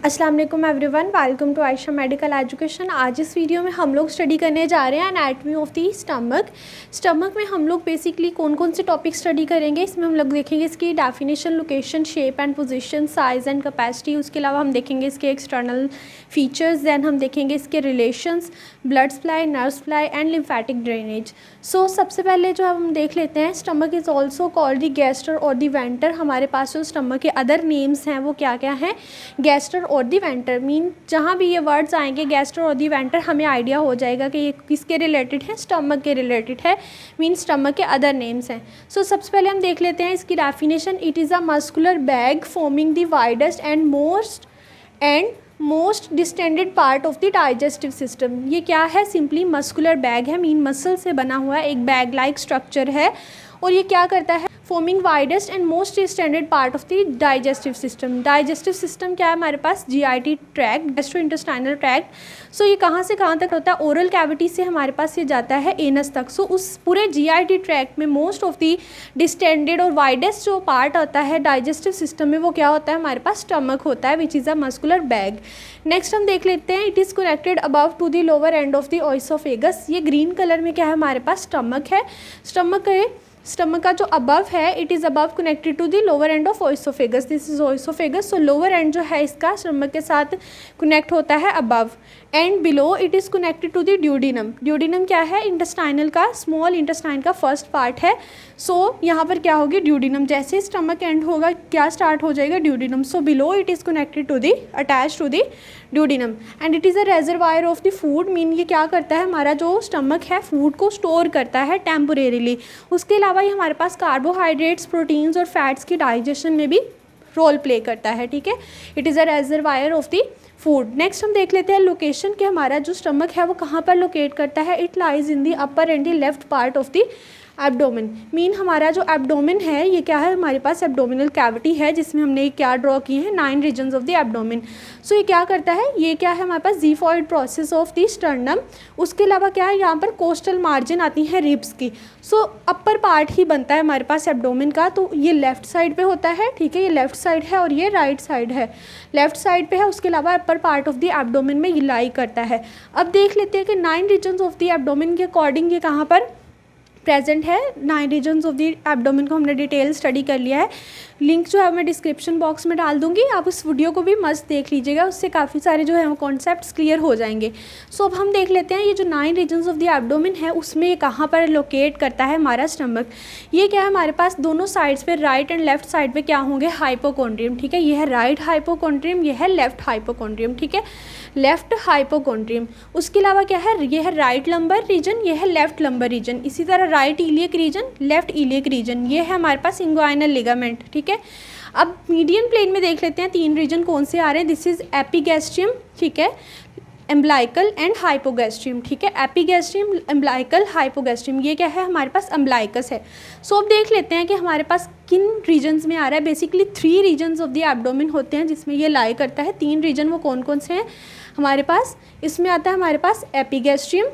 अस्सलाम वालेकुम everyone, welcome to Ayesha medical education. आज इस वीडियो में हम लोग स्टडी करने जा रहे हैं एनाटॉमी ऑफ दी स्टमक में हम लोग बेसिकली कौन कौन से टॉपिक स्टडी करेंगे। इसमें हम लोग देखेंगे इसकी definition, location, shape and position, size and capacity. उसके अलावा हम देखेंगे इसके एक्सटर्नल फीचर्स। दैन हम देखेंगे इसके relations, blood supply, nerve supply and lymphatic drainage. So सबसे पहले जो हम देख लेते हैं, stomach is also called the gaster और दी वेंटर। हमारे पास जो स्टमक के अदर नेम्स हैं वो क्या क्या हैं? गैस्टर और दी वेंटर। मीन जहाँ भी ये वर्ड्स आएंगे गैस्टर और दी वेंटर, हमें आइडिया हो जाएगा कि ये किसके रिलेटेड है, स्टमक के रिलेटेड है। मीन स्टमक के अदर नेम्स हैं। सो सबसे पहले हम देख लेते हैं इसकी definition. It is a muscular bag forming the widest and most distended part of the digestive system. ये क्या है? सिंपली मस्कुलर बैग है, मीन मसल से बना हुआ एक बैग लाइक स्ट्रक्चर है। और ये क्या करता है? Forming widest and most distended part of the digestive system. Digestive system क्या है हमारे पास? GIT tract, gastrointestinal tract. So ये कहाँ से कहाँ तक होता है? ओरल कैविटी से हमारे पास ये जाता है एनस तक। सो उस पूरे GIT ट्रैक्ट में मोस्ट ऑफ द डिस्टेंडेड और वाइडेस्ट जो पार्ट होता है डाइजेस्टिव सिस्टम में, वो क्या होता है? हमारे पास स्टमक होता है, which is a muscular bag. Next हम देख लेते हैं, it is connected above to the lower end of the oesophagus. ये ग्रीन कलर में क्या है हमारे पास? स्टमक है। स्टमक का जो अबव है, it is above connected to the lower end of oesophagus. This is oesophagus. So lower end जो है इसका स्टमक के साथ कनेक्ट होता है above. And below it is connected to the duodenum. Duodenum क्या है? इंटेस्टाइनल का, स्मॉल इंटेस्टाइन का फर्स्ट पार्ट है। सो यहाँ पर क्या होगी? ड्यूडिनम। जैसे स्टमक एंड होगा क्या स्टार्ट हो जाएगा? Duodenum. So below it is connected to the attach to the duodenum. And it is a reservoir of the food. Mean ये क्या करता है? हमारा जो स्टमक है फूड को स्टोर करता है टेम्पोरेरीली। उसके अलावा ये हमारे पास कार्बोहाइड्रेट्स, प्रोटीन्स और फैट्स की डाइजेशन में भी रोल प्ले करता है। ठीक है, it is a reservoir of the food. Next हम देख लेते हैं लोकेशन के हमारा जो स्टमक है वो कहाँ पर लोकेट करता है। It lies in the upper and the left part of the abdomen. Mean हमारा जो एब्डोमेन है ये क्या है? हमारे पास एब्डोमिनल कैविटी है जिसमें हमने क्या ड्रॉ किए हैं? 9 रीजन्स ऑफ द एब्डोमेन। सो ये क्या करता है? ये क्या है हमारे पास? Xiphoid process of the sternum. उसके अलावा क्या है? यहाँ पर कोस्टल मार्जिन आती है रिब्स की। सो अपर पार्ट ही बनता है हमारे पास एब्डोमेन का। तो ये लेफ्ट साइड पे होता है, ठीक है, ये लेफ्ट साइड है और ये राइट साइड है। लेफ्ट साइड पे है, उसके अलावा अपर पार्ट ऑफ द एब्डोमेन में ये लाई करता है। अब देख लेते हैं कि 9 रीजन्स ऑफ द एब्डोमेन के अकॉर्डिंग ये कहाँ पर प्रेजेंट है। 9 रीजन्स ऑफ द एब्डोमेन को हमने डिटेल स्टडी कर लिया है। लिंक जो है मैं डिस्क्रिप्शन बॉक्स में डाल दूंगी, आप उस वीडियो को भी मस्त देख लीजिएगा, उससे काफ़ी सारे जो है वो कॉन्सेप्ट्स क्लियर हो जाएंगे। सो अब हम देख लेते हैं ये जो 9 रीजन्स ऑफ द एब्डोमेन है उसमें ये कहाँ पर लोकेट करता है हमारा स्टमक। ये क्या है हमारे पास? दोनों साइड्स पे, राइट एंड लेफ्ट साइड पे क्या होंगे? हाइपोकॉन्ड्रियम। ठीक है, ये है राइट हाइपोकॉन्ड्रियम, ये है लेफ्ट हाइपोकॉन्ड्रियम। ठीक है, लेफ्ट हाइपोकॉन्ड्रियम। उसके अलावा क्या है? ये है राइट लंबर रीजन, ये है लेफ्ट लंबर रीजन। इसी तरह right iliac region, left iliac region, ये है हमारे पास इंग्वाइनल लिगामेंट। ठीक है, अब मीडियन प्लेन में देख लेते हैं 3 रीजन कौन से आ रहे हैं। दिस इज एपिगैस्ट्रियम, ठीक है, एम्ब्लाइकल एंड हाइपोगैस्ट्रियम। ठीक है, एपिगैस्ट्रियम, एम्ब्लाइकल, हाइपोगैस्ट्रियम, ये क्या है हमारे पास? एम्ब्लाइकस है। सो अब देख लेते हैं कि हमारे पास किन रीजन्स में आ रहा है। Basically 3 regions of the abdomen होते हैं जिसमें ये लाई करता है। 3 रीजन वो कौन कौन से हैं हमारे पास? इसमें आता है हमारे पास epigastrium,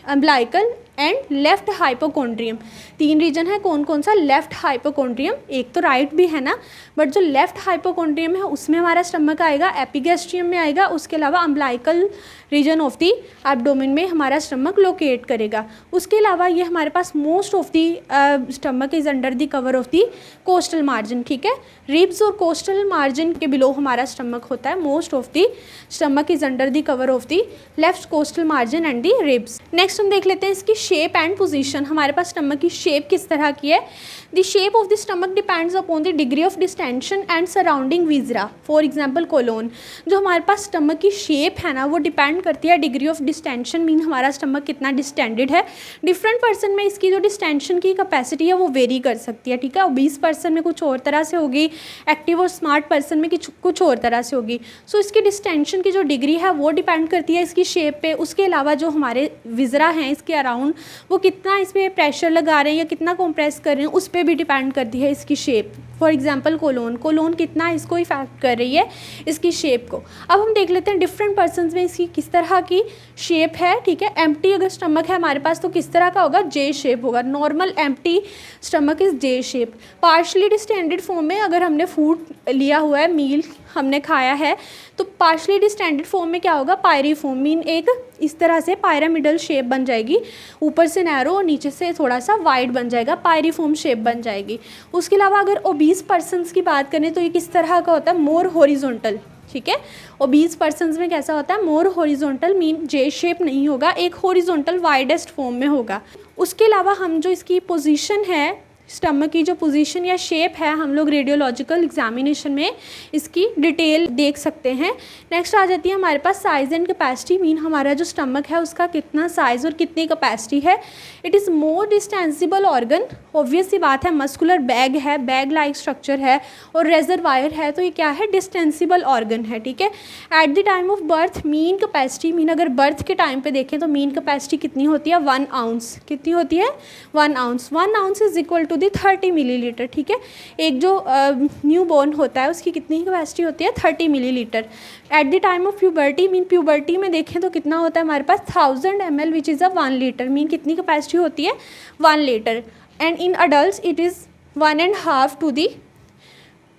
umbilical and left hypochondrium. 3 region है, कौन कौन सा? लेफ्ट हाइपोकॉन्ड्रियम, एक तो राइट भी है ना, बट जो लेफ्ट हाइपोकॉन्ड्रियम है उसमें हमारा स्टमक आएगा, एपिगैस्ट्रियम में आएगा, उसके अलावा umbilical region of the abdomen में हमारा स्टमक लोकेट करेगा। उसके अलावा ये हमारे पास most of the stomach is under the cover of the costal margin. ठीक है, रिब्स और कोस्टल मार्जिन के बिलो हमारा स्टमक होता है। Most of the stomach is under the cover of the left costal margin and the ribs. Next हम देख लेते हैं इसकी शेप एंड पोजीशन। हमारे पास स्टमक की शेप किस तरह की है? The shape of the stomach depends upon the degree of distension and surrounding viscera, for example colon. जो हमारे पास स्टमक की शेप है ना वो डिपेंड करती है डिग्री ऑफ डिस्टेंशन, मीन हमारा स्टमक कितना डिस्टेंडेड है। डिफरेंट पर्सन में इसकी जो डिस्टेंशन की कैपेसिटी है वो वेरी कर सकती है। ठीक है, 20 पर्सन में कुछ और तरह से होगी, एक्टिव और स्मार्ट पर्सन में कुछ और तरह से होगी। सो इसकी डिस्टेंशन की जो डिग्री है वो डिपेंड करती है इसकी शेप पे। उसके अलावा जो हमारे विजरा हैं इसके अराउंड वो कितना इस पर प्रेशर लगा रहे हैं या कितना कंप्रेस कर रहे हैं उस पर भी डिपेंड करती है इसकी शेप। फॉर एग्जाम्पल कोलोन कितना इसको इफेक्ट कर रही है, इसकी शेप को। अब हम देख लेते हैं डिफरेंट पर्सन्स में इसकी किस तरह की शेप है, ठीक है। एम्प्टी अगर स्टमक है हमारे पास तो किस तरह का होगा, जे शेप होगा। Normal empty stomach is J shape. Partially distended form में अगर हमने फूड लिया हुआ है, मील हमने खाया है, तो पार्शली डिस्टेंडेड फॉर्म में क्या होगा, पायरीफॉर्म, मीन एक इस तरह से पायरामिडल शेप बन जाएगी, ऊपर से नैरो और नीचे से थोड़ा सा वाइड बन जाएगा, पायरीफॉर्म शेप बन जाएगी। उसके अलावा अगर ओबीस पर्सन्स की बात करें तो ये किस तरह का होता है, मोर हॉरिजॉन्टल, ठीक है। ओबीस पर्सन्स में कैसा होता है, मोर हॉरिजॉन्टल, मीन जे शेप नहीं होगा, एक हॉरिजॉन्टल वाइडेस्ट फॉर्म में होगा। उसके अलावा हम जो इसकी पोजीशन है, स्टमक की जो पोजीशन या शेप है, हम लोग रेडियोलॉजिकल एग्जामिनेशन में इसकी डिटेल देख सकते हैं। नेक्स्ट आ जाती है हमारे पास साइज़ एंड कैपेसिटी, मीन हमारा जो स्टमक है उसका कितना साइज़ और कितनी कैपेसिटी है। It is more distensible organ, obvious सी बात है, मस्कुलर बैग है, बैग लाइक स्ट्रक्चर है और रेजरवायर है, तो ये क्या है, डिस्टेंसिबल ऑर्गन है, ठीक है। At the time of birth mean capacity, mean अगर बर्थ के टाइम पे देखें तो मीन कैपेसिटी कितनी होती है, 1 आउंस। कितनी होती है, 1 ounce. 1 ounce is equal to 30 millilitre, ठीक है। एक जो न्यू बॉर्न होता है उसकी कितनी कैपेसिटी होती है, 30 millilitre. At the time of puberty, mean puberty में देखें तो कितना होता है हमारे पास, 1000 ml which is a 1 litre, mean कितनी कैपेसिटी होती है, 1 litre. And in adult it is 1.5 to the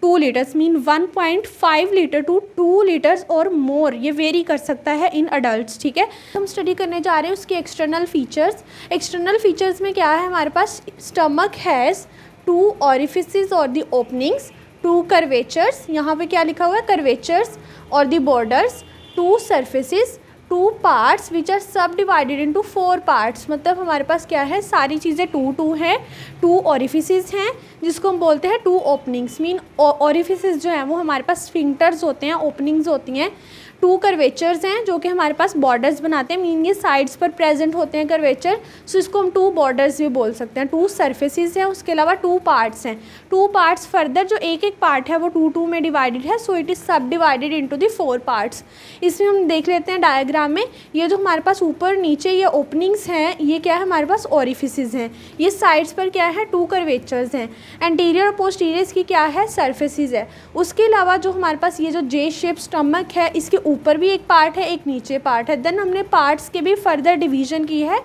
2 litres, mean 1.5 litre to 2 litres और मोर, ये वेरी कर सकता है इन अडल्ट्स, ठीक है। हम स्टडी करने जा रहे हैं उसके एक्सटर्नल फीचर्स। एक्सटर्नल फीचर्स में क्या है हमारे पास, स्टमक हैज़ 2 orifices और दी ओपनिंग्स, 2 कर्वेचर्स, यहाँ पे क्या लिखा हुआ है, कर्वेचर्स और the borders, 2 surfaces, 2 parts which are subdivided into 4 parts. मतलब हमारे पास क्या है, सारी चीज़ें 2 हैं, 2 ओरिफिसेस हैं जिसको हम बोलते हैं 2 ओपनिंग्स। मीन ओरिफिसेस जो हैं वो हमारे पास स्फिंक्टर्स होते हैं, ओपनिंग्स होती हैं। 2 कर्वेचर्स हैं जो कि हमारे पास बॉर्डर्स बनाते हैं, मीन ये साइड्स पर प्रेजेंट होते हैं कर्वेचर, सो इसको हम 2 बॉर्डर्स भी बोल सकते हैं। 2 सर्फेसिस हैं, उसके अलावा 2 पार्ट्स हैं। 2 पार्ट्स फर्दर जो एक पार्ट है वो 2 में डिवाइडेड है, सो इट इज़ सब डिवाइडेड इनटू द 4 पार्ट्स। इसमें हम देख लेते हैं डायग्राम में, ये जो हमारे पास ऊपर नीचे ये ओपनिंग्स हैं, ये क्या है हमारे पास, ओरिफिसेस हैं। ये साइड्स पर क्या है, 2 कर्वेचर्स हैं। एंटीरियर और पोस्टीरियर की क्या है, सर्फेसिस है। उसके अलावा जो हमारे पास ये जो जे शेप स्टमक है, इसके ऊपर भी एक पार्ट है, एक नीचे पार्ट है। देन हमने पार्ट्स के भी फर्दर डिवीजन की है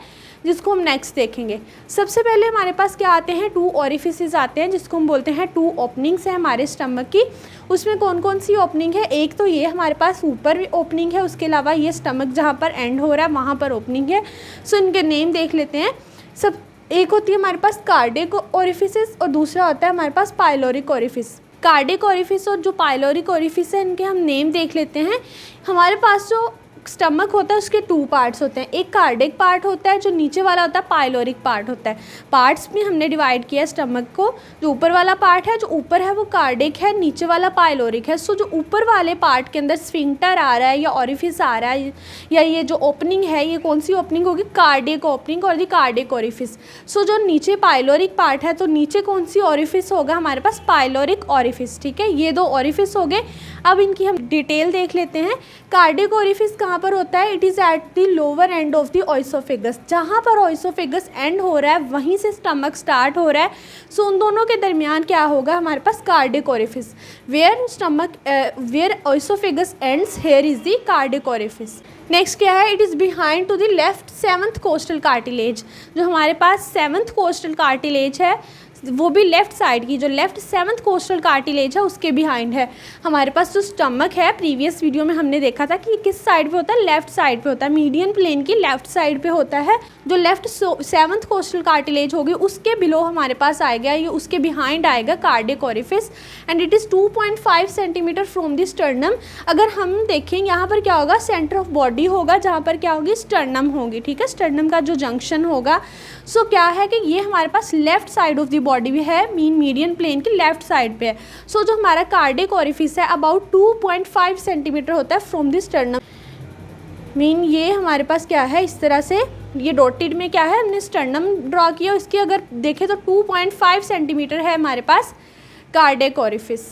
जिसको हम नेक्स्ट देखेंगे। सबसे पहले हमारे पास क्या आते हैं, 2 ओरिफिसेस आते हैं जिसको हम बोलते हैं 2 ओपनिंग्स है हमारे स्टमक की। उसमें कौन कौन सी ओपनिंग है, एक तो ये हमारे पास ऊपर भी ओपनिंग है, उसके अलावा ये स्टमक जहाँ पर एंड हो रहा है वहाँ पर ओपनिंग है। सो इनके नेम देख लेते हैं। सब एक होती है हमारे पास कार्डिक ओरिफिसेस और दूसरा होता है हमारे पास पाइलोरिक ओरिफिस। कार्डिक ओरिफिस और जो पाइलोरिक ओरिफिस है इनके हम नेम देख लेते हैं। हमारे पास जो स्टमक होता है उसके 2 पार्ट्स होते हैं, एक कार्डिक पार्ट होता है जो नीचे वाला होता है, पाइलोरिक पार्ट होता है। पार्ट्स में हमने डिवाइड किया स्टमक को, जो ऊपर वाला पार्ट है, जो ऊपर है वो कार्डिक है, नीचे वाला पाइलोरिक है। सो जो ऊपर वाले पार्ट के अंदर स्फिंक्टर आ रहा है या ओरिफिस आ रहा है या ये जो ओपनिंग है, ये कौन सी ओपनिंग होगी, कार्डिक ओपनिंग और दी कार्डिक ओरिफिस। सो जो नीचे पाइलोरिक पार्ट है तो नीचे कौन सी ओरिफिस होगा हमारे पास, पाइलोरिक ओरिफिस, ठीक है। ये 2 ओरिफिस हो गए। अब इनकी हम डिटेल देख लेते हैं। कार्डिक ओरिफिस कहाँ पर होता है, it is at the lower end of the oesophagus. जहाँ पर ओइसोफेगस एंड हो रहा है वहीं से स्टमक स्टार्ट हो रहा है। सो उन दोनों के दरमियान क्या होगा हमारे पास, cardiac orifice. Where oesophagus ends, here is the cardiac orifice. Next क्या है, it is behind to the left 7th costal cartilage. जो हमारे पास 7th कोस्टल कार्टिलेज है वो भी लेफ्ट साइड की, जो लेफ्ट 7th कोस्टल कार्टिलेज है उसके बिहाइंड है। हमारे पास जो स्टमक है, प्रीवियस वीडियो में हमने देखा था कि किस साइड पे होता है, लेफ्ट साइड पे होता है, मीडियन प्लेन की लेफ्ट साइड पे होता है। जो लेफ्ट 7th कोस्टल कार्टिलेज होगी उसके बिलो हमारे पास आएगा, ये उसके बिहाइंड आएगा cardiac orifice, and it is 2.5 centimetre from the sternum. अगर हम देखें यहाँ पर क्या होगा, सेंटर ऑफ बॉडी होगा जहाँ पर क्या होगी, स्टर्नम होगी, ठीक है, स्टर्नम का जो जंक्शन होगा। सो क्या है कि ये हमारे पास left side of the body भी है, मीडियन प्लेन की लेफ्ट साइड पे है। सो जो हमारा कार्डिक ओरिफिस है अबाउट 2.5 सेंटीमीटर होता है फ्रॉम द स्टर्नम। मीन ये हमारे पास क्या है, इस तरह से ये डॉटेड में क्या है, हमने स्टर्नम ड्रॉ किया, इसकी अगर देखें तो 2.5 सेंटीमीटर है हमारे पास कार्डिक ओरिफिस।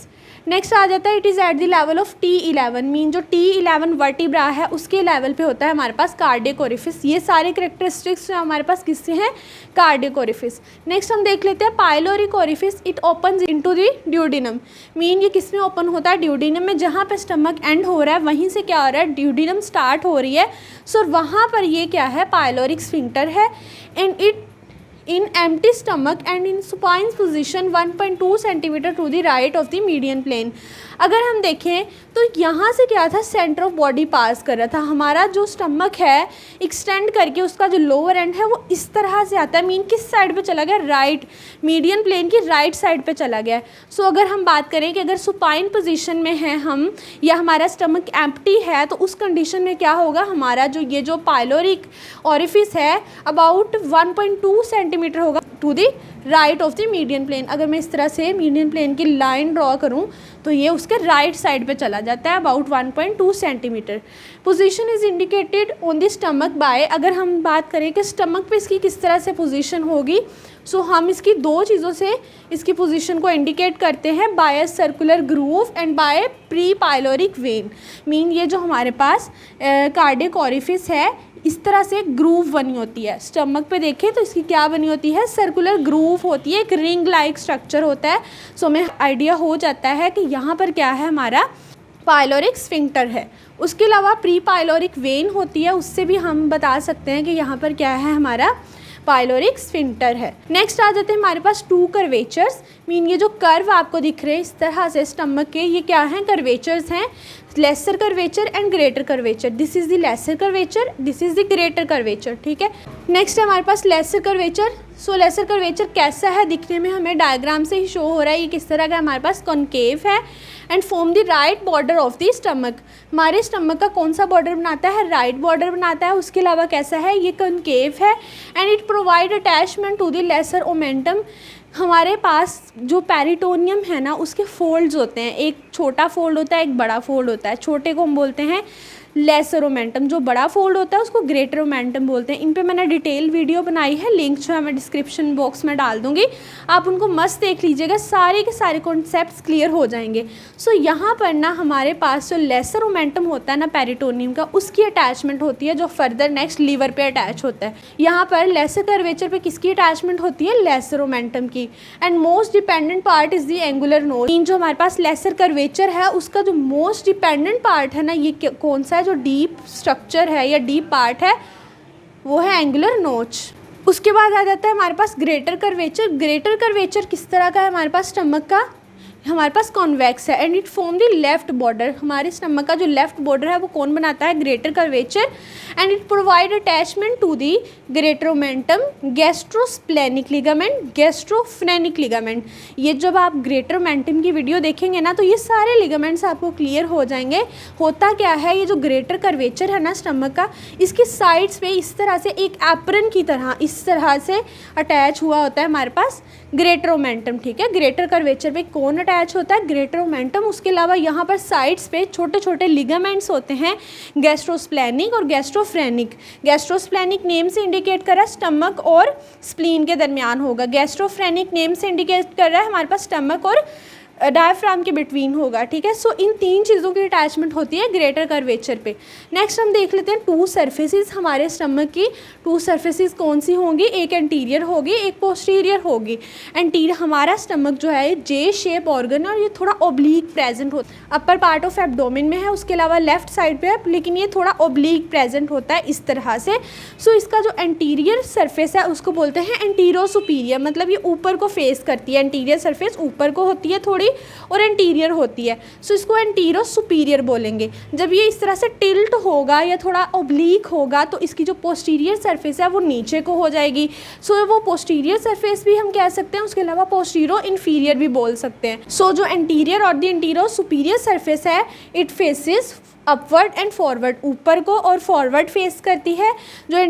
नेक्स्ट आ जाता है it is at the level of T11, mean जो T11 वर्टिब्रा है उसके लेवल पे होता है हमारे पास कार्डियक ओरिफिस। ये सारे करेक्टरिस्टिक्स जो हमारे पास किससे हैं, कार्डियक ओरिफिस। नेक्स्ट हम देख लेते हैं pyloric orifice, it opens into the duodenum, mean ये किस में ओपन होता है, ड्यूडिनम में, जहाँ पे स्टमक एंड हो रहा है वहीं से क्या हो रहा है, ड्यूडिनम स्टार्ट हो रही है। सो वहाँ पर ये क्या है, पाइलोरिक स्फिंक्टर है। And it in empty stomach and in supine position 1.2 centimeter to the right of the median plane। अगर हम देखें तो यहाँ से क्या था, सेंटर ऑफ बॉडी पास कर रहा था, हमारा जो स्टमक है एक्सटेंड करके उसका जो लोअर एंड है वो इस तरह से आता है, मीन किस साइड पे चला गया, राइट, मीडियन प्लेन की राइट साइड पे चला गया। सो अगर हम बात करें कि अगर सुपाइन पोजीशन में है हम, या हमारा स्टमक एम्प्टी है, तो उस कंडीशन में क्या होगा, हमारा जो ये जो पाइलोरिक ओरिफिस है अबाउट 1.2 सेंटीमीटर होगा to the right of the median plane. अगर मैं इस तरह से मीडियन प्लेन की लाइन ड्रॉ करूं तो ये उसके राइट साइड पे चला जाता है about 1.2 centimetre. Position is indicated on the stomach by, अगर हम बात करें कि स्टमक पे इसकी किस तरह से पोजीशन होगी, सो हम इसकी दो चीज़ों से इसकी पोजीशन को इंडिकेट करते हैं, by circular groove and by pre pyloric vein. Mean ये जो हमारे पास कार्डियक ओरिफिस है इस तरह से ग्रूव बनी होती है, स्टमक पे देखें तो इसकी क्या बनी होती है, सर्कुलर ग्रूव होती है, एक रिंग लाइक स्ट्रक्चर होता है। सो हमें आइडिया हो जाता है कि यहाँ पर क्या है, हमारा पाइलोरिक स्फिंक्टर है। उसके अलावा प्री पाइलोरिक वेन होती है, उससे भी हम बता सकते हैं कि यहाँ पर क्या है, हमारा पाइलोरिक स्फिंक्टर है। नेक्स्ट आ जाते हैं हमारे पास टू कर्वेचर्स, मीन ये जो कर्व आपको दिख रहे हैं इस तरह से स्टमक के, ये क्या हैं, कर्वेचर्स हैं, laser curvature and greater curvature. This is the lesser curvature, this is the greater curvature, ठीक है। नेक्स्ट है हमारे पास लेसर कर्वेचर। सो लेसर कर्वेचर कैसा है दिखने में, हमें डायग्राम से ही शो हो रहा है, ये किस तरह का हमारे पास कॉन्केव है and form the right border of the stomach. हमारे स्टमक का कौन सा बॉर्डर बनाता है, राइट बॉर्डर बनाता है। उसके अलावा कैसा है, ये कॉन्केव है and it provide attachment to the lesser omentum. हमारे पास जो पेरिटोनियम है ना उसके फोल्ड्स होते हैं, एक छोटा फोल्ड होता है, एक बड़ा फोल्ड होता है। छोटे को हम बोलते हैं लेसर ओमेंटम, जो बड़ा फोल्ड होता है उसको ग्रेटर ओमेंटम बोलते हैं। इन पे मैंने डिटेल वीडियो बनाई है, लिंक जो है मैं डिस्क्रिप्शन बॉक्स में डाल दूंगी, आप उनको मस्त देख लीजिएगा, सारे के सारे कॉन्सेप्ट्स क्लियर हो जाएंगे। सो यहाँ पर ना हमारे पास जो लेसर ओमेंटम होता है ना पेरिटोनियम का, उसकी अटैचमेंट होती है जो फर्दर नेक्स्ट लीवर पे अटैच होता है। यहाँ पर लेसर कर्वेचर पे किसकी अटैचमेंट होती है, लेसर ओमेंटम की। And most dependent part is the angular नोच। जो हमारे पास लेसर कर्वेचर है उसका जो मोस्ट डिपेंडेंट पार्ट है ना, ये कौन सा है, जो डीप स्ट्रक्चर है या डीप पार्ट है वो है एंगुलर नोच। उसके बाद आ जाता है हमारे पास ग्रेटर कर्वेचर। ग्रेटर कर्वेचर किस तरह का है, हमारे पास स्टमक का हमारे पास कॉन्वेक्स है and it form the left border. हमारे स्टमक का जो लेफ्ट बॉर्डर है वो कौन बनाता है, greater curvature and it provide attachment to the greater omentum gastrosplenic ligament, gastrophrenic ligament. ये जब आप ग्रेटर ओमेंटम की वीडियो देखेंगे ना तो ये सारे लिगामेंट्स आपको क्लियर हो जाएंगे। होता क्या है, ये जो ग्रेटर कर्वेचर है ना स्टमक का, इसकी साइड्स पे इस तरह से एक एप्रन की तरह इस तरह से अटैच हुआ होता है हमारे पास ग्रेटर ओमेंटम, ठीक है। ग्रेटर कर्वेचर पे कौन अटैच होता है, ग्रेटर ओमेंटम। उसके अलावा यहाँ पर साइड्स पे छोटे छोटे लिगामेंट्स होते हैं, गैस्ट्रोस्प्लेनिक और गैस्ट्रोफ्रेनिक। गैस्ट्रोस्प्लेनिक नेम से इंडिकेट कर रहा है स्टमक और स्प्लीन के दरमियान होगा, गैस्ट्रोफ्रेनिक नेम से इंडिकेट कर रहा है हमारे पास स्टमक और डायफ्राम के बिटवीन होगा, ठीक है। सो इन तीन चीज़ों की अटैचमेंट होती है ग्रेटर कर्वेचर पे। नेक्स्ट हम देख लेते हैं टू सरफेसेस हमारे स्टमक की। टू सरफेसेस कौन सी होंगी, एक एंटीरियर होगी एक पोस्टीरियर होगी। एंटीरियर हमारा स्टमक जो है जे शेप ऑर्गन है और ये थोड़ा ओब्लीक प्रेजेंट होता है, अपर पार्ट ऑफ एब्डोमेन में है, उसके अलावा लेफ्ट साइड पे है, लेकिन ये थोड़ा ओब्लीक प्रेजेंट होता है इस तरह से। सो इसका जो एंटीरियर सरफेस है उसको बोलते हैं एंटीरो सुपीरियर, मतलब ये ऊपर को फेस करती है, एंटीरियर सरफेस ऊपर को होती है थोड़ी और एंटीरियर होती है। सो इसको एंटीरो सुपीरियर बोलेंगे। जब ये इस तरह से टिल्ट होगा या थोड़ा ओब्लीक होगा तो इसकी जो पोस्टीरियर सरफेस है वो नीचे को हो जाएगी। सो वो पोस्टीरियर सरफेस भी हम कह सकते हैं, उसके अलावा पोस्टीरो इन्फीरियर भी बोल सकते हैं। सो जो एंटीरियर और द एंटीरो सुपीरियर सरफेस है it faces upward and forward, ऊपर को और फॉरवर्ड फेस करती है। जो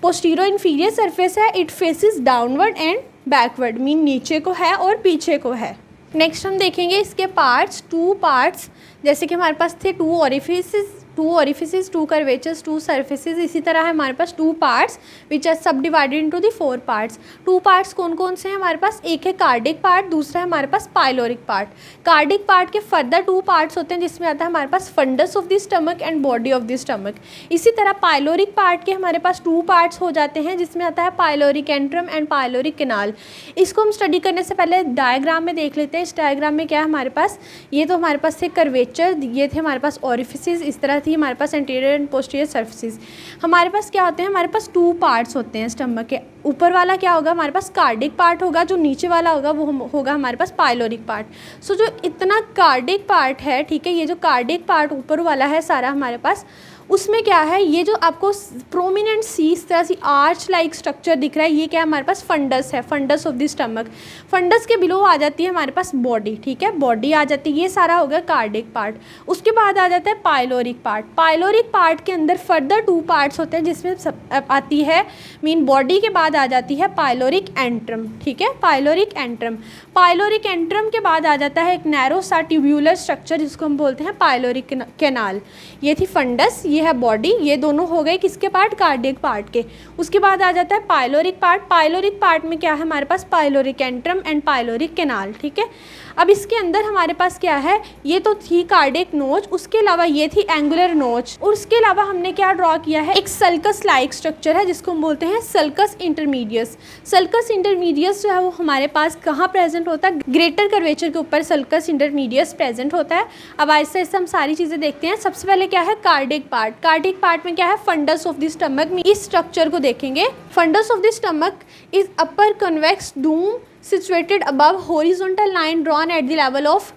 पोस्टीरो इन्फीरियर सरफेस है it faces downward and backward, mean नीचे को है और पीछे को है। नेक्स्ट हम देखेंगे इसके पार्ट्स, टू पार्ट्स, जैसे कि हमारे पास थे to orifices 2 orifices, 2 curvatures, 2 surfaces। इसी तरह है हमारे पास 2 parts which are subdivided into the 4 parts। 2 parts कौन कौन से हैं हमारे पास? एक है कार्डिक पार्ट, दूसरा है हमारे पास पाइलोरिक पार्ट। कार्डिक पार्ट के फर्दर 2 पार्ट्स होते हैं जिसमें आता है हमारे पास fundus of the stomach and body of the stomach. इसी तरह पाइलोरिक पार्ट के हमारे पास 2 पार्ट्स हो जाते हैं जिसमें आता है pyloric antrum and pyloric canal. इसको हम स्टडी करने से पहले डायग्राम में देख लेते हैं। इस डायग्राम में क्या है हमारे पास? ये तो हमारे पास थे कर्वेचर, ये थे हमारे पास ऑरिफिसेस, इस तरह थी हमारे पास एंटीरियर एंड पोस्टीरियर सर्फेसिस। हमारे पास क्या होते हैं? हमारे पास 2 पार्ट्स होते हैं स्टमक के। ऊपर वाला क्या होगा हमारे पास? कार्डिक पार्ट होगा। जो नीचे वाला होगा वो होगा हमारे पास पाइलोरिक पार्ट। सो जो इतना कार्डिक पार्ट है, ठीक है, ये जो कार्डिक पार्ट ऊपर वाला है सारा हमारे पास, उसमें क्या है? ये जो आपको प्रोमिनेंट सी इस तरह से आर्च लाइक स्ट्रक्चर दिख रहा है, ये क्या है हमारे पास? फंडस है, fundus of the stomach. Fundus के बिलो आ जाती है हमारे पास बॉडी, ठीक है, बॉडी आ जाती है। ये सारा हो गया कार्डिक पार्ट। उसके बाद आ जाता है पाइलोरिक पार्ट। पाइलोरिक पार्ट के अंदर फर्दर 2 पार्ट्स होते हैं जिसमें आती है मीन बॉडी के बाद आ जाती है पाइलोरिक एंट्रम, ठीक है, पाइलोरिक एंट्रम। पाइलोरिक एंट्रम के बाद आ जाता है एक नैरो सा ट्यूब्यूलर स्ट्रक्चर जिसको हम बोलते हैं पाइलोरिक कैनाल। ये थी फंडस, ये है बॉडी, ये दोनों हो गए किसके पार्ट? कार्डियक पार्ट के। उसके बाद आ जाता है पाइलोरिक पार्ट। पाइलोरिक पार्ट में क्या है हमारे पास? Pyloric antrum and pyloric canal, ठीक है। अब इसके अंदर हमारे पास क्या है? ये तो थी कार्डियक नोच, उसके अलावा ये थी एंगुलर नोच, और उसके अलावा हमने क्या ड्रॉ किया है? एक सल्कस लाइक स्ट्रक्चर है जिसको हम बोलते हैं सल्कस इंटरमीडियस। सल्कस इंटरमीडियस जो है वो हमारे पास कहाँ प्रेजेंट होता है? ग्रेटर कर्वेचर के ऊपर सल्कस इंटरमीडियस प्रेजेंट होता है। अब ऐसे ऐसे हम सारी चीज़ें देखते हैं। सबसे पहले क्या है? Cardiac part. कार्डिक पार्ट में क्या है? Fundus of the stomach. इस स्ट्रक्चर को देखेंगे। Fundus of the stomach is upper convex dome situated above horizontal line drawn at the level of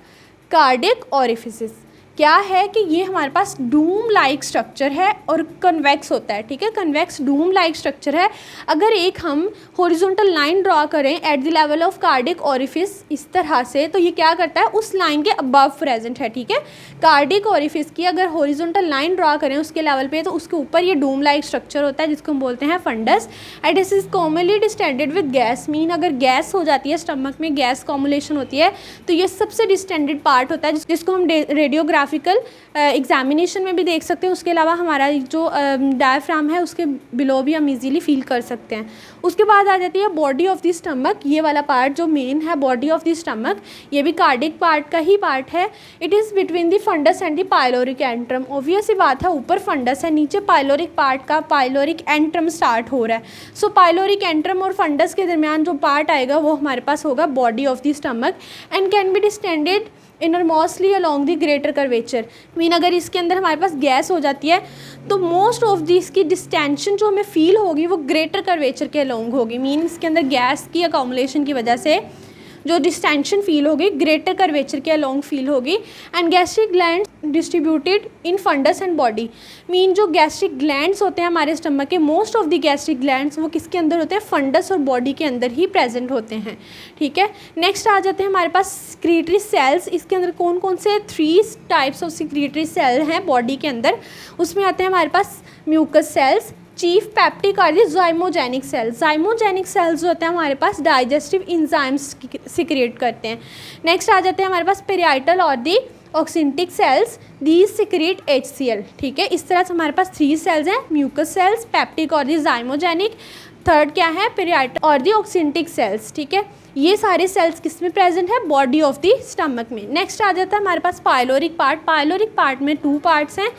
cardiac orifices। क्या है कि ये हमारे पास डूम लाइक स्ट्रक्चर है और कन्वेक्स होता है, ठीक है, कन्वेक्स डूम लाइक स्ट्रक्चर है। अगर एक हम हॉरिजॉन्टल लाइन ड्रॉ करें at the level of cardiac orifice इस तरह से, तो ये क्या करता है? उस लाइन के अबव प्रेजेंट है, ठीक है। कार्डिक ऑरिफिस की अगर हॉरिजॉन्टल लाइन ड्रॉ करें उसके लेवल पे, तो उसके ऊपर ये डूम लाइक स्ट्रक्चर होता है जिसको हम बोलते हैं fundus. And this is commonly distended with gas. Mean अगर गैस हो जाती है स्टमक में, गैस कॉमुलेशन होती है, तो ये सबसे डिस्टेंडेड पार्ट होता है जिसको हम रेडियोग्राफिकल एग्जामिनेशन में भी देख सकते हैं। उसके अलावा हमारा जो डायफ्राम है उसके बिलो भी हम इजीली फील कर सकते हैं। उसके बाद आ जाती है बॉडी ऑफ द स्टमक। ये वाला पार्ट जो मेन है बॉडी ऑफ द स्टमक, ये भी कार्डिक पार्ट का ही पार्ट है। It is between the fundus and the pyloric antrum. Obvious ही बात है, ऊपर फंडस है, नीचे पाइलोरिक पार्ट का पाइलोरिक एंट्रम स्टार्ट हो रहा है। सो पाइलोरिक एंट्रम और फंडस के दरमियान जो पार्ट आएगा वो हमारे पास होगा body of the stomach and can be distended enormously along the greater curvature. Mean अगर इसके अंदर हमारे पास गैस हो जाती है तो मोस्ट ऑफ दी इसकी डिस्टेंशन जो हमें फील होगी वो ग्रेटर कर्वेचर के अलॉन्ग होगी। मीन इसके अंदर गैस की अकोमुलेशन की वजह से जो डिस्टेंशन फील होगी ग्रेटर कर्वेचर के अलॉन्ग फील होगी। And gastric gland distributed in fundus and body. Mean जो गैस्ट्रिक ग्लैंड्स होते हैं हमारे स्टमक के, most of the gastric glands वो किसके अंदर होते हैं? फंडस और बॉडी के अंदर ही प्रेजेंट होते हैं, ठीक है। नेक्स्ट आ जाते हैं हमारे पास सिक्रीटरी सेल्स। इसके अंदर कौन कौन से 3 टाइप्स ऑफ सिक्रीटरी सेल हैं बॉडी के अंदर? उसमें आते हैं हमारे पास म्यूकस सेल्स, चीफ पेप्टिक और ज़ाइमोजेनिक सेल्स। ज़ाइमोजेनिक सेल्स जो होते हैं हमारे पास डाइजेस्टिव इंजाइम्स सिक्रिएट करते हैं। नेक्स्ट आ जाते हैं हमारे पास पेरियाइटल और दी ऑक्सिंटिक सेल्स, दीज सिक्रिएट HCl, ठीक है। इस तरह से हमारे पास 3 सेल्स हैं, म्यूकस सेल्स, पेप्टिक और दी ज़ाइमोजेनिक। थर्ड क्या है? पेरियाइटल और दी ऑक्सिंटिक सेल्स, ठीक है। ये सारे सेल्स किस में प्रेजेंट है? बॉडी ऑफ द स्टमक में। नेक्स्ट आ जाता है हमारे पास पाइलोरिक पार्ट। पाइलोरिक पार्ट में 2 पार्ट्स हैं।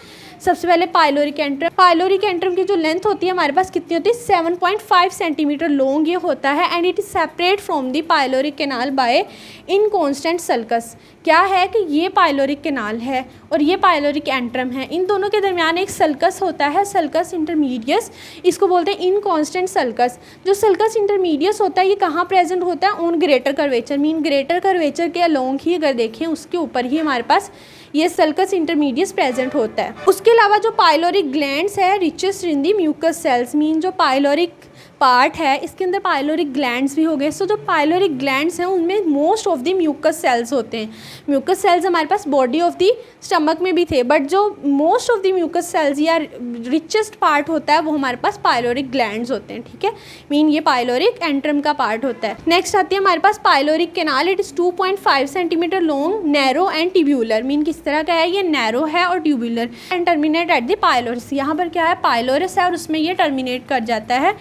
सबसे पहले पाइलोरिक एंट्रम। पाइलोरिक एंट्रम की जो लेंथ होती है हमारे पास कितनी होती है? 7.5 सेंटीमीटर लॉन्ग ये होता है। And it is separate from the pyloric canal by inconstant sulcus. क्या है कि ये पाइलोरिक कैनाल है और ये पाइलोरिक एंट्रम है, इन दोनों के दरमियान एक सल्कस होता है, सल्कस इंटरमीडियस, इसको बोलते हैं इनकॉन्स्टेंट सल्कस। जो सल्कस इंटरमीडियस होता है ये कहाँ प्रेजेंट होता है? On greater curvature. Mean greater curvature के अलॉन्ग ही अगर देखें उसके ऊपर ही हमारे पास ये सल्कस इंटरमीडियस प्रेजेंट होता है। उसके अलावा जो पाइलोरिक ग्लैंड्स है richest in the mucus cells. Mean जो पाइलोरिक पार्ट है इसके अंदर पाइलोरिक ग्लैंड्स भी हो गए। सो जो पाइलोरिक ग्लैंड्स हैं उनमें most of the mucus cells होते हैं। म्यूकस सेल्स हमारे पास बॉडी ऑफ द स्टमक में भी थे, बट जो most of the mucus cells या रिचेस्ट पार्ट होता है वो हमारे पास पाइलोरिक ग्लैंड्स होते हैं, ठीक है। मीन ये पाइलोरिक एंट्रम का पार्ट होता है। नेक्स्ट आती है हमारे पास pyloric canal. It is 2.5 centimetre long, narrow and tubular. Mean किस इस तरह का है, ये नैरो है और tubular and terminate at the pylorus. यहाँ पर क्या है, पाइलोरस है और उसमें ये टर्मिनेट कर जाता है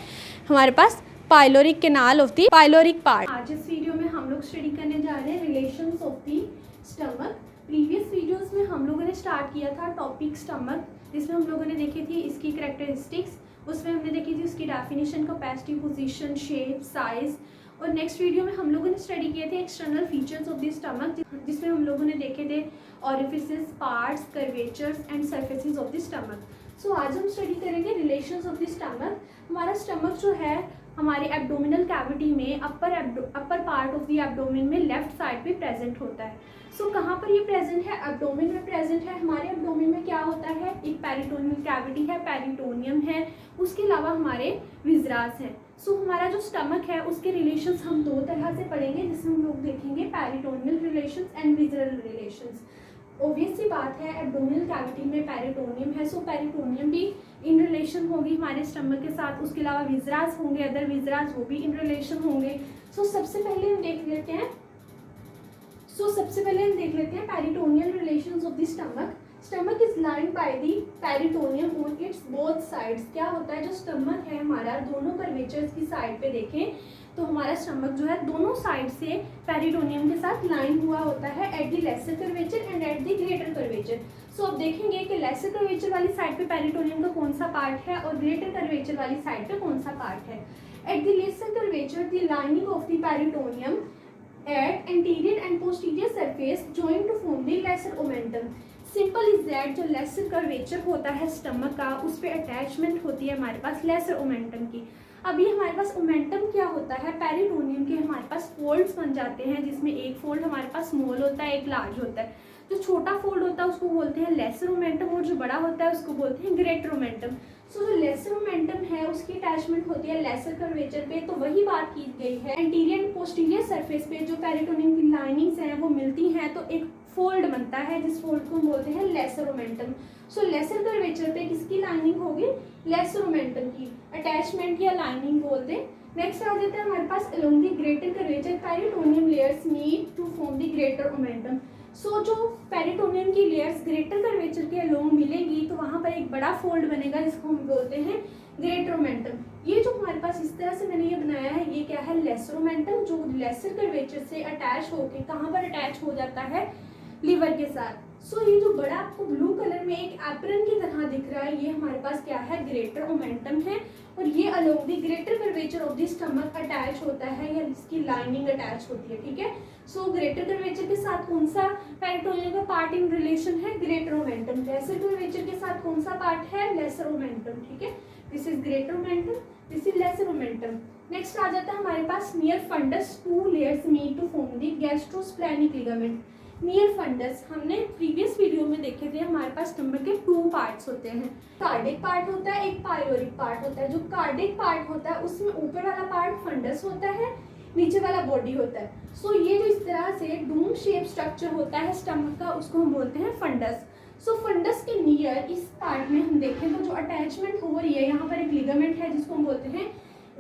हमारे पास pyloric canal of the pyloric part. आज इस वीडियो में हम लोग स्टडी करने जा रहे हैं relations of the stomach. Previous videos में हम लोगों ने स्टार्ट किया था टॉपिक स्टमक, जिसमें हम लोगों ने देखी थी इसकी कैरेक्टरिस्टिक्स, उसमें हमने देखी थी उसकी definition, capacity, position, shape, size. और नेक्स्ट वीडियो में हम लोगों ने स्टडी किए थे external features of the stomach, जिसमें हम लोगों ने देखे थे orifices, parts, curvatures and surfaces of the stomach. So आज हम स्टडी करेंगे रिलेशंस ऑफ द स्टमक। हमारा स्टमक जो है हमारे एब्डोमिनल कैविटी में upper part of the abdomen में लेफ्ट साइड पे प्रेजेंट होता है। सो कहाँ पर ये प्रेजेंट है, एब्डोमिन में प्रेजेंट है। हमारे एब्डोमिन में क्या होता है, एक पेरिटोनियल कैविटी है, पेरिटोनियम है, उसके अलावा हमारे विजरास है। सो हमारा जो स्टमक है उसके रिलेशंस हम दो तरह से पढ़ेंगे, जिसमें हम लोग देखेंगे peritoneal relations and visceral relations. Obvious सी बात है एब्डोमिनल कैविटी में पेरिटोनियम है, सो पेरिटोनियम भी इन रिलेशन होगी हमारे स्टमक के साथ। उसके अलावा विजरास होंगे, अदर विजरास, वो भी इन रिलेशन होंगे। सो सबसे पहले हम देख लेते हैं peritoneal relations of the stomach. Stomach is lined by the peritoneum on it's both sides. क्या होता है, जो स्टमक है हमारा दोनों कर्वेचर्स की साइड पे देखें तो हमारा स्टमक जो है दोनों साइड से पेरिटोनियम के साथ लाइन हुआ होता है at the lesser curvature and at the greater curvature. So अब देखेंगे कि लेसर कर्वेचर वाली साइड पे पेरिटोनियम का कौन सा पार्ट है और ग्रेटर कर्वेचर वाली साइड पे कौन सा पार्ट है। At the lesser curvature the lining of the peritoneum at anterior and posterior surface join to form the lesser omentum. Simple is that, जो लेसर कर्वेचर होता है स्टमक का उस पर अटैचमेंट होती है हमारे पास लेसर ओमेंटम की। अभी हमारे पास ओमेंटम क्या होता है, पेरिटोनियम के हमारे पास फोल्ड्स बन जाते हैं, जिसमें एक फोल्ड हमारे पास स्मॉल होता है, एक लार्ज होता है। जो छोटा फोल्ड होता है उसको बोलते हैं लेसर ओमेंटम और जो बड़ा होता है उसको बोलते हैं ग्रेटर ओमेंटम। सो जो लेसर ओमेंटम है उसकी अटैचमेंट होती है लेसर कर्वेचर पे, तो वही बात की गई है। एंटीरियर एंड पोस्टीरियर सरफेस पे जो पेरिटोनियम की लाइनिंग्स हैं वो मिलती हैं तो एक फोल्ड बनता है, जिस फोल्ड को हम बोलते हैं lesser omentum. So lesser curvature पे किसकी लाइनिंग होगी, लेसर ओमेंटम की अटैचमेंट या लाइनिंग बोलते हैं। नेक्स्ट आ जाता है हमारे पास along the greater curvature peritoneum layers meet to form the greater omentum. So जो पेरिटोनियम की लेयर्स ग्रेटर कर्वेचर के अलोंग मिलेंगी तो वहाँ पर एक बड़ा फोल्ड बनेगा जिसको हम बोलते हैं ग्रेटर ओमेंटम। ये जो हमारे पास इस तरह से मैंने ये बनाया है ये क्या है, लेसर ओमेंटम, जो लेसर कर्वेचर से अटैच होके कहाँ पर अटैच हो जाता है, लिवर के साथ। सो ये जो बड़ा आपको ब्लू कलर में एक एप्रन की तरह दिख रहा है ये हमारे पास क्या है, ग्रेटर ओमेंटम है, और ये along the greater curvature of the stomach attach होता है या इसकी लाइनिंग अटैच होती है। ठीक है, सो ग्रेटर कर्वेचर के साथ कौन सा पेरिटोनियम का पार्ट इन रिलेशन है, ग्रेटर ओमेंटम। लेसर कर्वेचर के साथ कौन सा पार्ट है, लेसर ओमेंटम। ठीक है, this is greater omentum, this is lesser omentum. Next आ जाता है हमारे पास near fundus two layers meet to form the gastrosplenic ligament. Near fundus हमने प्रीवियस वीडियो में देखे थे, हमारे पास स्टमक के टू पार्ट्स होते हैं, कार्डिक पार्ट होता है, एक पाइलोरिक पार्ट होता है। जो कार्डिक पार्ट होता है उसमें ऊपर वाला पार्ट फंडस होता है, नीचे वाला बॉडी होता है। सो ये जो इस तरह से डूम शेप स्ट्रक्चर होता है स्टमक का उसको हम बोलते हैं फंडस। सो फंडस के नियर इस पार्ट में हम देखें तो जो अटैचमेंट हो रही है यहाँ पर एक लिगामेंट है जिसको हम बोलते हैं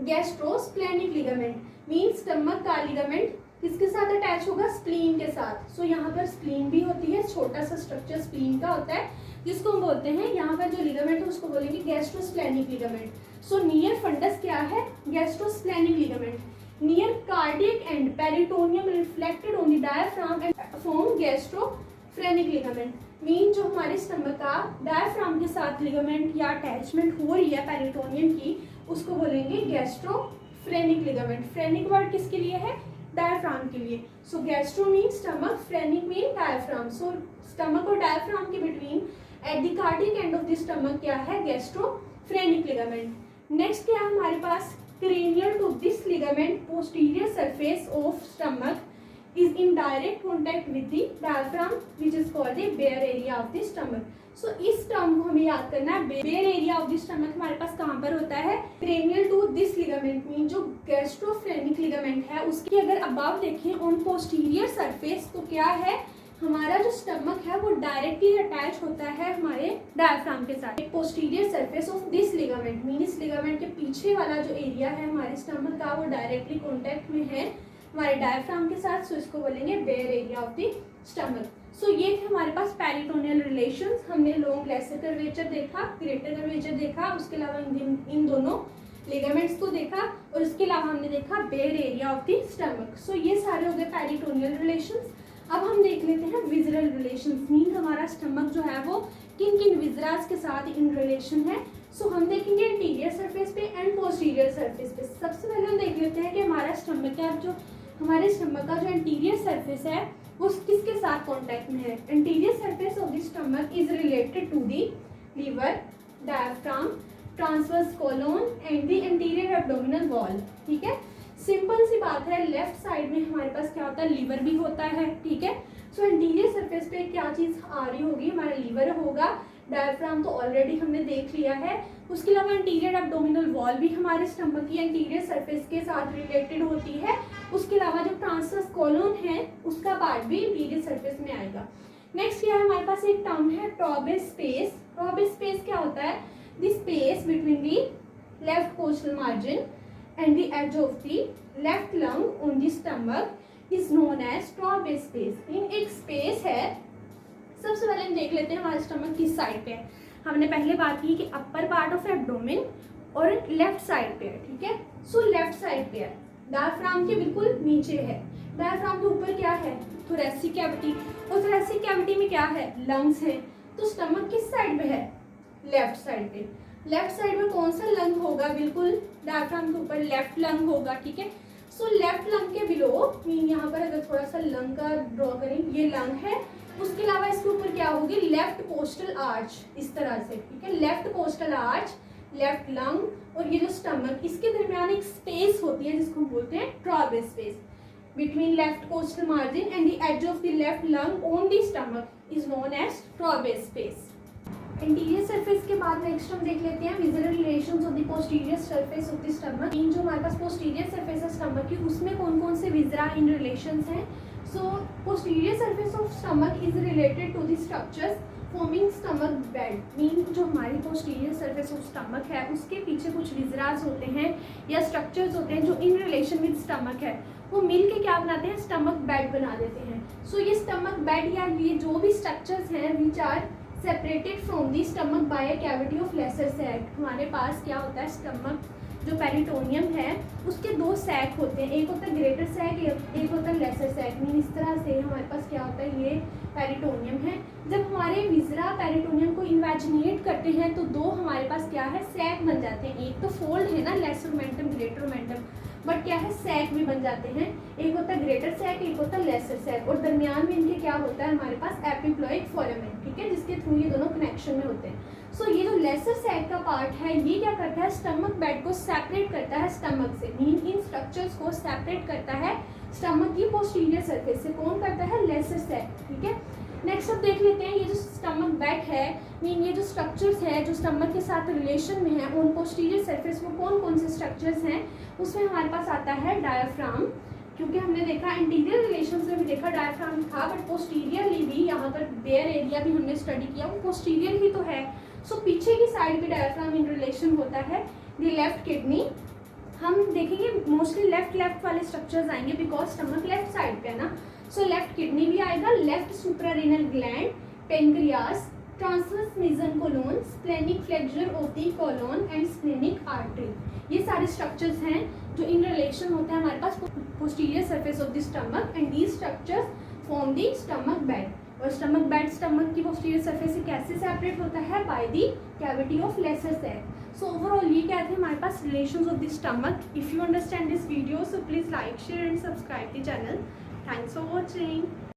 गैस्ट्रोस्प्लैनिक लिगामेंट। मीन स्टमक का लिगामेंट किसके साथ अटैच होगा, स्प्लीन के साथ। सो यहाँ पर स्प्लीन भी होती है, छोटा सा स्ट्रक्चर स्प्लीन का होता है जिसको हम बोलते हैं, यहाँ पर जो लिगामेंट है उसको बोलेंगे gastrosplenic ligament. So near fundus क्या है, gastrosplenic ligament. Near cardiac end peritoneum reflected on the diaphragm and form gastrophrenic ligament. Mean जो हमारे स्टमक का डायफ्राम के साथ लिगामेंट या अटैचमेंट हो रही है पेरिटोनियम की उसको बोलेंगे गैस्ट्रोफ्रेनिक लिगामेंट। फ्रेनिक वर्ड किसके लिए है, डायफ्राम के लिए। So gastro mean stomach, phrenic mean diaphragm. So stomach और डायफ्राम के between at the cardiac end of the stomach क्या है, गैस्ट्रोफ्रेनिक लिगामेंट। नेक्स्ट क्या है हमारे पास, cranial to this ligament posterior surface of stomach is in direct contact with the diaphragm which is called the bare area of the stomach. So इस term को हमें याद करना है, bare area of the stomach हमारे पास कहाँ पर होता है, cranial to this ligament mean जो गैस्ट्रोफ्रेनिक लिगामेंट है उसकी अगर अबाव देखें ऑन पोस्टीरियर सरफेस तो क्या है, हमारा जो स्टमक है वो डायरेक्टली अटैच होता है हमारे डायफ्राम के साथ। Posterior surface of this ligament mean इस लिगामेंट के पीछे वाला जो एरिया है हमारे स्टमक का वो डायरेक्टली कॉन्टेक्ट में है हमारे डायफ्राम के साथ। सो इसको बोलेंगे bare area of the stomach. So ये थे हमारे पास पेरिटोनियल रिलेशंस। हमने लॉन्ग लेसर कर्वेचर देखा, ग्रेटर कर्वेचर देखा, उसके अलावा इन दोनों लिगामेंट्स को देखा, और उसके अलावा हमने देखा bare area of the stomach. So ये सारे हो गए पेरिटोनियल रिलेशंस। अब हम देख लेते हैं विजरल रिलेशंस, मीन हमारा स्टमक जो है वो किन किन विजरास के साथ इन रिलेशन है। सो हम देखेंगे इंटीरियर सरफेस पे एंड पोस्टीरियर सरफेस पे। सबसे पहले हम देख लेते हैं कि हमारा स्टमक का जो इंटीरियर सरफेस है वो किसके साथ कॉन्टैक्ट में है। Interior surface of the stomach is related to the liver, diaphragm, transverse colon and the interior abdominal wall. ठीक है, सिंपल सी बात है। लेफ्ट साइड में हमारे पास क्या होता है, लीवर भी होता है। ठीक है, सो इंटीरियर सरफेस पे क्या चीज़ आ रही होगी, हमारा लीवर होगा, डायफ्राम तो ऑलरेडी हमने देख लिया है। उसके अलावा इंटीरियर एब्डोमिनल वॉल भी हमारे स्टमक की इंटीरियर सरफेस के साथ रिलेटेड होती है। उसके अलावा जो ट्रांसवर्स कोलोन है उसका पार्ट भी इंटीरियर सरफेस में आएगा। नेक्स्ट क्या है, हमारे पास एक टर्म है ट्रॉबेस स्पेस। ट्रॉबेस स्पेस क्या होता है, the space between the left costal margin and the edge of the left lung on the stomach is known as Traube's space. एक स्पेस है। सबसे पहले हम देख लेते हैं हमारा स्टमक किस साइड पे है। हमने पहले बात की कि अपर पार्ट ऑफ एब्डोमेन और लेफ्ट साइड पे है। ठीक है, सो लेफ्ट साइड पे है, डायफ्राम के बिल्कुल नीचे है। डायफ्राम के ऊपर क्या है, थोरेसिक कैविटी, और थोरेसिक कैविटी में क्या है, लंग्स है। तो स्टमक किस साइड पे है, लेफ्ट साइड पे। लेफ्ट साइड में कौन सा लंग होगा, बिल्कुल डायफ्राम के ऊपर लेफ्ट लंग होगा। ठीक है, सो लेफ्ट लंग के बिलो मीन यहाँ पर अगर थोड़ा सा लंग का ड्रॉ करें, ये लंग है। उसके अलावा इसके ऊपर क्या होगी, लेफ्ट कोस्टल आर्च, इस तरह से। ठीक है, left coastal arch, left lung और ये जो स्टमक, इसके दरमियान एक स्पेस होती है जिसको हम बोलते हैं Traube's space. Between left costal margin and the edge of the left lung on the stomach is known as Traube's space. Interior surface के बाद नेक्स्ट हम देख लेते हैं visceral relations of the posterior surface of the stomach. इन जो हमारे पास पोस्टीरियर सरफेस है स्टमक की, उसमें कौन कौन से विजरा इन रिलेशंस हैं। So posterior surface of stomach is related to the structures forming stomach bed. Mean जो हमारी पोस्टीरियर सरफेस ऑफ स्टमक है उसके पीछे कुछ विजरास होते हैं या स्ट्रक्चर्स होते हैं जो इन रिलेशन विद स्टमक है, वो मिल के क्या बनाते हैं, स्टमक बेड बना देते हैं। सो ये स्टमक बेड या ये जो भी स्ट्रक्चर्स हैं which are separated from the stomach by a cavity of lesser sac. हमारे पास क्या होता है, स्टमक जो पेरिटोनियम है उसके दो सैक होते हैं, एक होता है ग्रेटर सैक, एक होता है लेसर सैक। मीन इस तरह से हमारे पास क्या होता है, ये पेरिटोनियम है। जब हमारे विजरा पेरिटोनियम को इन्वेजिनेट करते हैं तो दो हमारे पास क्या है, सैक बन जाते हैं। एक तो फोल्ड है ना, lesser omentum greater omentum, but क्या है, सैक भी बन जाते हैं। एक होता है ग्रेटर सैक, एक होता है लेसर सैक, और दरमियान में इनके क्या होता है हमारे पास, एपिप्लॉइड फोरामेन। ठीक है, जिसके थ्रू ये दोनों कनेक्शन में होते हैं। सो ये जो लेसर सैक का पार्ट है ये क्या करता है, स्टमक बेड को सेपरेट करता है स्टमक से। मीन इन स्ट्रक्चर्स को सेपरेट करता है स्टमक की पोस्टीरियर सरफेस से। कौन करता है, लेसर सैक। ठीक है, नेक्स्ट अब देख लेते हैं ये जो स्टमक बेड है, मीन ये जो स्ट्रक्चर्स है जो स्टमक के साथ रिलेशन में है उन पोस्टीरियर सरफेस में कौन कौन से स्ट्रक्चर्स हैं। उसमें हमारे पास आता है डायफ्राम, क्योंकि हमने देखा इंटीरियर रिलेशंस में भी देखा डायफ्राम था, बट पोस्टीरियरली भी यहाँ पर बेयर एरिया भी हमने स्टडी किया, वो पोस्टीरियर ही तो है। सो पीछे की साइड पे डायफ्राम इन रिलेशन होता है। द लेफ्ट किडनी, हम देखेंगे मोस्टली लेफ्ट वाले स्ट्रक्चर्स आएंगे बिकॉज स्टमक लेफ्ट साइड पे है ना। सो लेफ्ट किडनी भी आएगा, left suprarenal gland, pancreas, transverse mesocolon, splenic flexure of the colon and splenic artery. ये सारे स्ट्रक्चर्स हैं जो इन रिलेशन होते हैं हमारे पास posterior surface of the stomach and these structures form the stomach bed. और स्टमक बेड स्टमक की पोस्टीरियर सरफेस से कैसे सेपरेट होता है, by the cavity of lesser sac. So overall ये क्या थे हमारे पास relations of the stomach. If you understand this video so please like, share and subscribe the channel. Thanks for watching.